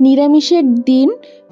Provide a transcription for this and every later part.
নিরামিষের দিন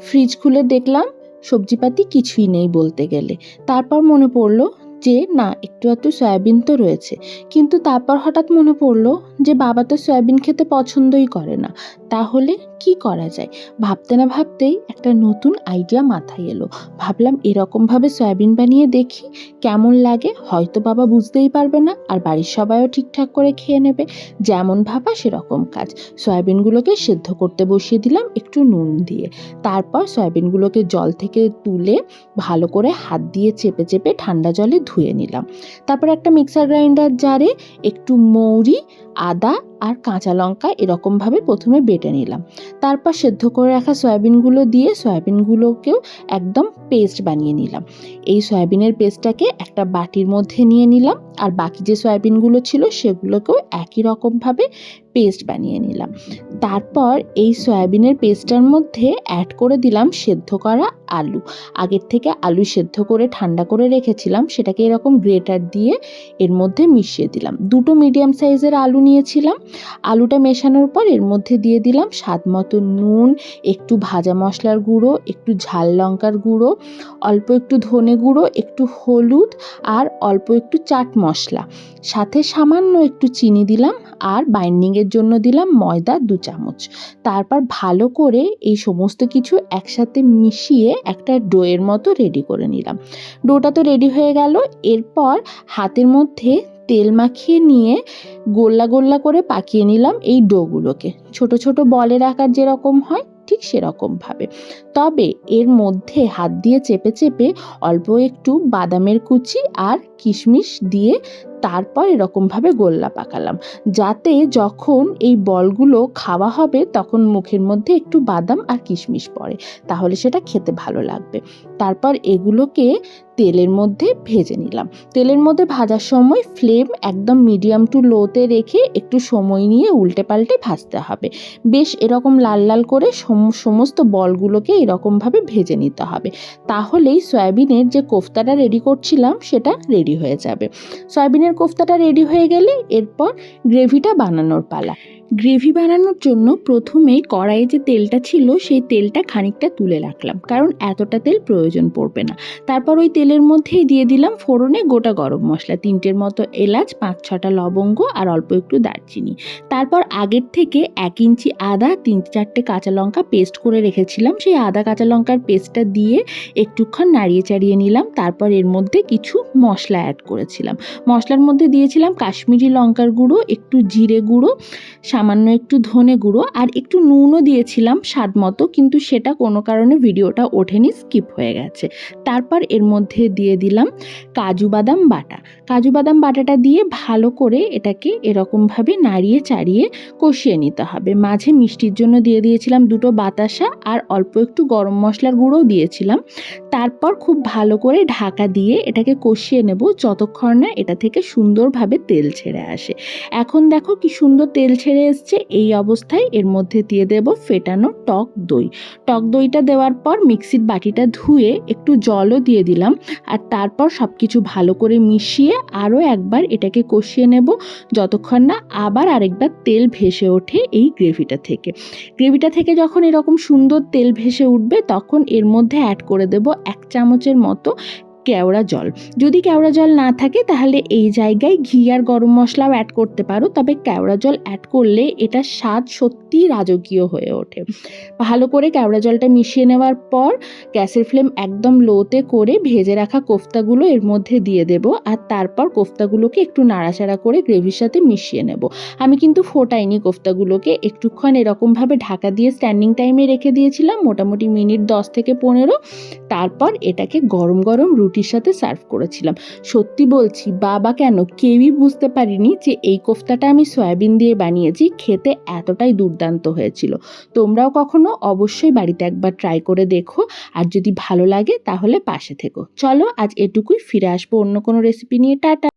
ফ্রিজ খুলে দেখলাম সবজিপাতি কিছুই নেই বলতে গেলে। তারপর মনে পড়লো যে না, একটু একটু সয়াবিন তো রয়েছে। কিন্তু তারপর হঠাৎ মনে পড়লো যে বাবা তো সয়াবিন খেতে পছন্দই করে না। তাহলে কি করা যায়? ভাবতে না ভাবতেই একটা নতুন আইডিয়া মাথায় এলো। ভাবলাম এরকমভাবে সয়াবিন বানিয়ে দেখি কেমন লাগে। হয়তো বাবা বুঝতেই পারবে না, আর বাড়ির সবাইও ঠিকঠাক করে খেয়ে নেবে। যেমন ভাবা সেরকম কাজ। সয়াবিনগুলোকে সেদ্ধ করতে বসিয়ে দিলাম একটু নুন দিয়ে। তারপর সয়াবিনগুলোকে জল থেকে তুলে ভালো করে হাত দিয়ে চেপে চেপে ঠান্ডা জলে ধুয়ে নিলাম। তারপর একটা মিক্সার গ্রাইন্ডার জারে একটু মৌরি, আদা আর কাঁচা লঙ্কা এরকমভাবে প্রথমে বেটে নিলাম। তারপর সেদ্ধ করে রাখা সয়াবিনগুলো দিয়ে সয়াবিনগুলোকেও একদম পেস্ট বানিয়ে নিলাম। এই সয়াবিনের পেস্টটাকে একটা বাটির মধ্যে নিয়ে নিলাম, আর বাকি যে সয়াবিনগুলো ছিল সেগুলোকেও একই রকমভাবে পেস্ট বানিয়ে নিলাম। তারপর এই সয়াবিনের পেস্টটার মধ্যে অ্যাড করে দিলাম সেদ্ধ করা আলু। আগের থেকে আলু সেদ্ধ করে ঠান্ডা করে রেখেছিলাম, সেটাকে এরকম গ্রেটার দিয়ে এর মধ্যে মিশিয়ে দিলাম। দুটো মিডিয়াম সাইজের আলু নিয়েছিলাম। আলুটা মেশানোর পর এর মধ্যে দিয়ে দিলাম স্বাদ মতো নুন, একটু ভাজা মশলার গুঁড়ো, একটু ঝাল লঙ্কার গুঁড়ো, অল্প একটু ধনে গুঁড়ো, একটু হলুদ আর অল্প একটু চাট মশলা, সাথে সামান্য একটু চিনি দিলাম, আর বাইন্ডিংয়ের জন্য দিলাম ময়দা 2 চামচ। তারপর ভালো করে এই সমস্ত কিছু একসাথে মিশিয়ে একটা ডোয়ের মতো রেডি করে নিলাম। ডোটা তো রেডি হয়ে গেল। এরপর হাতের মধ্যে তেল মাখিয়ে নিয়ে গোল্লা গোল্লা করে পাকিয়ে নিলাম এই ডোগুলোকে। ছোট ছোট বলের আকার যেরকম হয় ঠিক সেরকমভাবে। তবে এর মধ্যে হাত দিয়ে চেপে চেপে অল্প একটু বাদামের কুচি আর কিশমিশ দিয়ে তারপর এরকমভাবে গোল্লা পাকালাম, যাতে যখন এই বলগুলো খাওয়া হবে তখন মুখের মধ্যে একটু বাদাম আর কিশমিশ পড়ে, তাহলে সেটা খেতে ভালো লাগবে। তারপর এগুলোকে তেলের মধ্যে ভেজে নিলাম। তেলের মধ্যে ভাজার সময় ফ্লেম একদম মিডিয়াম টু লোতে রেখে একটু সময় নিয়ে উল্টে পাল্টে ভাজতে হবে। বেশ এরকম লাল লাল করে সমস্ত বলগুলোকে এরকমভাবে ভেজে নিতে হবে। তাহলেই সয়াবিনের যে কোফতাটা রেডি করছিলাম সেটা রেডি হয়ে যাবে। সয়াবিনের কোফতাটা রেডি হয়ে গেলে এরপর গ্রেভিটা বানানোর পালা। গ্রেভি বানানোর জন্য প্রথমেই কড়াইয়ে যে তেলটা ছিল সেই তেলটা খানিকটা তুলে রাখলাম, কারণ এতটা তেল প্রয়োজন পড়বে না। তারপর ওই তেলের মধ্যেই দিয়ে দিলাম ফোড়নে গোটা গরম মশলা, 3টের মতো এলাচ, 5-6টা লবঙ্গ আর অল্প একটু দারচিনি। তারপর আগের থেকে 1 ইঞ্চি আদা, 3-4টে কাঁচা লঙ্কা পেস্ট করে রেখেছিলাম, সেই আদা কাঁচা লঙ্কার পেস্টটা দিয়ে একটুক্ষণ নাড়িয়ে চাড়িয়ে নিলাম। তারপর এর মধ্যে কিছু মশলা অ্যাড করেছিলাম। মশলার মধ্যে দিয়েছিলাম কাশ্মীরি লঙ্কার গুঁড়ো, একটু জিরে গুঁড়ো, সামান্য একটু ধনে গুঁড়ো আর একটু নুনও দিয়েছিলাম স্বাদ মতো, কিন্তু সেটা কোনো কারণে ভিডিওটা ওঠেনি, স্কিপ হয়ে গেছে। তারপর এর মধ্যে দিয়ে দিলাম কাজু বাদাম বাটা। কাজু বাদাম বাটাটা দিয়ে ভালো করে এটাকে এরকমভাবে নাড়িয়ে চাড়িয়ে কষিয়ে নিতে হবে। মাঝে মিষ্টির জন্য দিয়ে দিয়েছিলাম 2টো বাতাসা আর অল্প একটু গরম মশলার গুঁড়োও দিয়েছিলাম। তারপর খুব ভালো করে ঢাকা দিয়ে এটাকে কষিয়ে নেব যতক্ষণ না এটা থেকে সুন্দরভাবে তেল ছেড়ে আসে। এখন দেখো কি সুন্দর তেল ছেড়ে এসছে। এই অবস্থায় এর মধ্যে দিয়ে দেব ফেটানো টক দই। টক দইটা দেওয়ার পর মিক্সির বাটিটা ধুয়ে একটু জলও দিয়ে দিলাম, আর তারপর সব কিছু ভালো করে মিশিয়ে আরও একবার এটাকে কষিয়ে নেব যতক্ষণ না আবার আরেকবার তেল ভেসে ওঠে এই গ্রেভিটা থেকে। গ্রেভিটা থেকে যখন এরকম সুন্দর তেল ভেসে উঠবে তখন এর মধ্যে অ্যাড করে দেব 1 চামচের মতো কেওড়া জল। যদি কেওড়া জল না থাকে তাহলে এই জায়গায় ঘি আর গরম মশলাও অ্যাড করতে পারো, তবে কেওড়া জল অ্যাড করলে এটা স্বাদ সত্যিই রাজকীয় হয়ে ওঠে। ভালো করে কেওড়া জলটা মিশিয়ে নেওয়ার পর গ্যাসের ফ্লেম একদম লোতে করে ভেজে রাখা কোফতাগুলো এর মধ্যে দিয়ে দেব, আর তারপর কোফতাগুলোকে একটু নাড়াচাড়া করে গ্রেভির সাথে মিশিয়ে নেব। আমি কিন্তু ফোটাইনি কোফতাগুলোকে, একটুক্ষণ এরকমভাবে ঢাকা দিয়ে স্ট্যান্ডিং টাইমে রেখে দিয়েছিলাম, মোটামুটি মিনিট 10 থেকে 15। তারপর এটাকে গরম গরম রুটির সাথে সার্ভ করেছিলাম। সত্যি বলছি, বাবা কেন কেউই বুঝতে পারিনি যে এই কোফতাটা আমি সয়াবিন দিয়ে বানিয়েছি। খেতে এতটাই দুর্দান্ত হয়েছিল। তোমরাও কখনো অবশ্যই বাড়িতে একবার ট্রাই করে দেখো, আর যদি ভালো লাগে তাহলে পাশে থেকো। চলো আজ এটুকুই, ফিরে আসবো অন্য কোনো রেসিপি নিয়ে। টাটা।